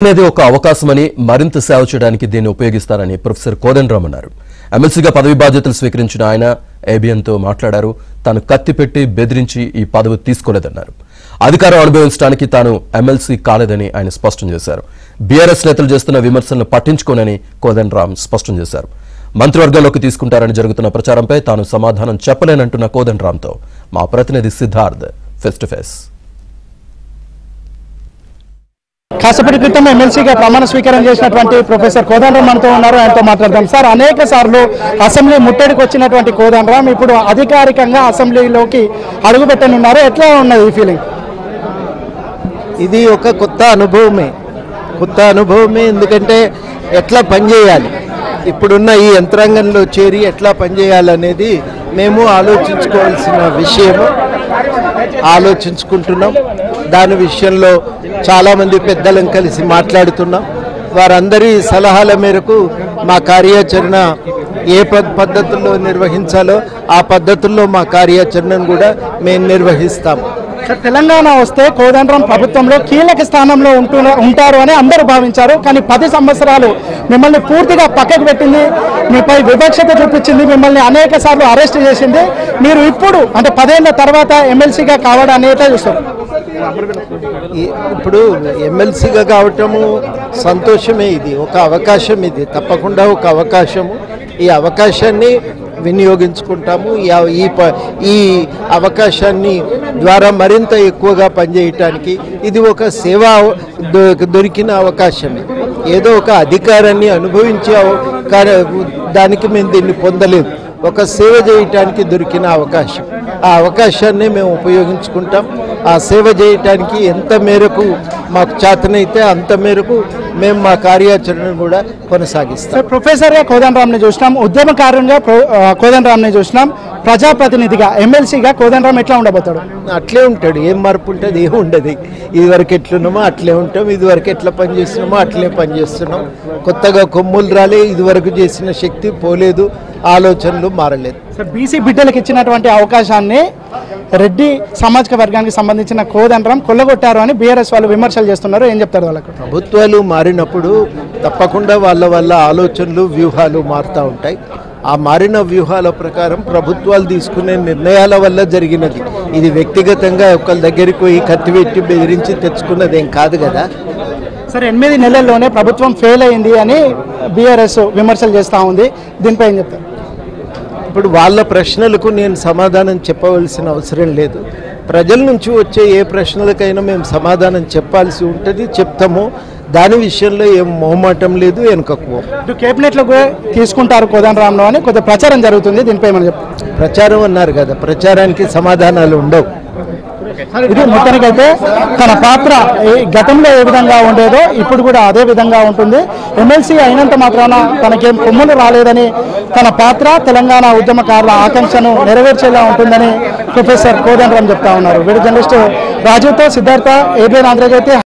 అనేది ఒక అవకాశమని మరింత సేవ చేయడానికి దీన్ని ఉపయోగిస్తారని ప్రొఫెసర్ కోదండరామ్ అన్నారు. ఎమ్మెల్సీగా పదవి బాధ్యతలు స్వీకరించిన ఆయన ఏబిఎన్తో మాట్లాడారు. తాను కత్తి పెట్టి బెదిరించి ఈ పదవి తీసుకోలేదన్నారు. అధికారం అనుభవించడానికి తాను ఎమ్మెల్సీ కాలేదని ఆయన స్పష్టం చేశారు. బీఆర్ఎస్ నేతలు చేస్తున్న విమర్శలను పట్టించుకోనని కోదండరామ్ స్పష్టం చేశారు. మంత్రివర్గంలోకి తీసుకుంటారని జరుగుతున్న ప్రచారంపై తాను సమాధానం చెప్పలేనంటున్న కోదండరామ్తో మా ప్రతినిధి సిద్ధార్థ్ ఫేస్ టు ఫేస్. కాసేపటి క్రితం ఎమ్మెల్సీగా ప్రమాణ స్వీకారం చేసినటువంటి ప్రొఫెసర్ కోదండరామ్ మనతో ఉన్నారు. ఆయనతో మాట్లాడదాం. సార్, అనేక సార్లు అసెంబ్లీ ముట్టడికి వచ్చినటువంటి కోదండరామ్ ఇప్పుడు అధికారికంగా అసెంబ్లీలోకి అడుగుపెట్టనున్నారు. ఎట్లా ఉన్నది ఈ ఫీలింగ్? ఇది ఒక కొత్త అనుభవమే. ఎందుకంటే ఎట్లా పనిచేయాలి, ఇప్పుడున్న ఈ యంత్రాంగంలో చేరి ఎట్లా పనిచేయాలనేది మేము ఆలోచించుకోవాల్సిన విషయము. ఆలోచించుకుంటున్నాం. దాని విషయంలో చాలామంది పెద్దలను కలిసి మాట్లాడుతున్నాం. వారందరి సలహాల మేరకు మా కార్యాచరణ ఏ పద్ధతుల్లో నిర్వహించాలో ఆ పద్ధతుల్లో మా కార్యాచరణను కూడా మేము నిర్వహిస్తాం. తెలంగాణ వస్తే కోదండరామ్ ప్రభుత్వంలో కీలక స్థానంలో ఉంటారు అని అందరూ భావించారు. కానీ 10 సంవత్సరాలు మిమ్మల్ని పూర్తిగా పక్కకు పెట్టింది, మీపై వివక్షత చూపించింది, మిమ్మల్ని అనేక సార్లు అరెస్ట్ చేసింది. మీరు ఇప్పుడు అంటే 10 ఏళ్ల తర్వాత ఎమ్మెల్సీగా కావడాన్ని ఎట్లా చూస్తారు? ఇప్పుడు ఎమ్మెల్సీగా కావటము సంతోషమే. ఇది ఒక అవకాశం, ఇది తప్పకుండా ఒక అవకాశము. ఈ అవకాశాన్ని వినియోగించుకుంటాము. ఈ అవకాశాన్ని ద్వారా మరింత ఎక్కువగా పనిచేయటానికి ఇది ఒక సేవ దొరికిన అవకాశమే. ఏదో ఒక అధికారాన్ని అనుభవించే దానికి మేము దీన్ని పొందలేదు. ఒక సేవ చేయటానికి దొరికిన అవకాశం. ఆ అవకాశాన్ని మేము ఉపయోగించుకుంటాం. ఆ సేవ చేయటానికి ఎంత మేరకు మాకు చేతనైతే అంత మేరకు మేము మా కార్యాచరణను కూడా కొనసాగిస్తాం. ప్రొఫెసర్గా కోదండరామ్ని చూసినాం, ఉద్యమకారునిగా కోదండరామ్ని చూసినాం, ప్రజాప్రతినిధిగా ఎమ్మెల్సీగా కోదండరామ్ ఎట్లా ఉండబోతాడు? అట్లే ఉంటాడు. ఏం మార్పు ఉంటుంది? ఏం ఉండదు. ఇదివరకు ఎట్లున్నామో అట్లే ఉంటాం. ఇదివరకు ఎట్లా పనిచేస్తున్నామో అట్లే పనిచేస్తున్నాం. కొత్తగా కొమ్ములు రాలే, ఇదివరకు చేసిన శక్తి పోలేదు, ఆలోచనలు మారలేదు. బీసీ బిడ్డలకు ఇచ్చినటువంటి అవకాశాన్ని రెడ్డి సామాజిక వర్గానికి సంబంధించిన కోదండరామ్ కొల్లగొట్టారు అని బీఆర్ఎస్ వాళ్ళు విమర్శలు చేస్తున్నారు. ఏం చెప్తారు వాళ్ళకు? ప్రభుత్వాలు మారినప్పుడు తప్పకుండా వాళ్ళ ఆలోచనలు వ్యూహాలు మారుతూ ఉంటాయి. ఆ మారిన వ్యూహాల ప్రకారం ప్రభుత్వాలు తీసుకునే నిర్ణయాల వల్ల జరిగినది. ఇది వ్యక్తిగతంగా ఒకళ్ళ దగ్గరికి పోయి కత్తిపెట్టి బెదిరించి తెచ్చుకున్నదేం కాదు కదా. సరే, 8 నెలల్లోనే ప్రభుత్వం ఫెయిల్ అయింది అని బీఆర్ఎస్ విమర్శలు చేస్తూ ఉంది. దీనిపై ఏం చెప్తారు? ఇప్పుడు వాళ్ళ ప్రశ్నలకు నేను సమాధానం చెప్పవలసిన అవసరం లేదు. ప్రజల నుంచి వచ్చే ఏ ప్రశ్నలకైనా మేము సమాధానం చెప్పాల్సి ఉంటుంది, చెప్తాము. దాని విషయంలో ఏం మొహమాటం లేదు, వెనుకకు. కేబినెట్లో కూడా తీసుకుంటారు కోదండరామ్ను అని కొంత ప్రచారం జరుగుతుంది. దీనిపై మనం చెప్తాం. ప్రచారం అన్నారు కదా, ప్రచారానికి సమాధానాలు ఉండవు. ఇది మొత్తానికైతే తన పాత్ర గతంలో ఏ విధంగా ఉండేదో ఇప్పుడు కూడా అదే విధంగా ఉంటుంది. ఎమ్మెల్సీ అయినంత మాత్రాన తనకేం కొమ్ములు రాలేదని, తన పాత్ర తెలంగాణ ఉద్యమకారుల ఆకాంక్షను నెరవేర్చేలా ఉంటుందని ప్రొఫెసర్ కోదండరామ్ చెప్తా ఉన్నారు. వీడియో జర్నలిస్ట్ రాజుతో సిద్ధార్థ, ఏబిఎన్ ఆంధ్రజ్యోతి.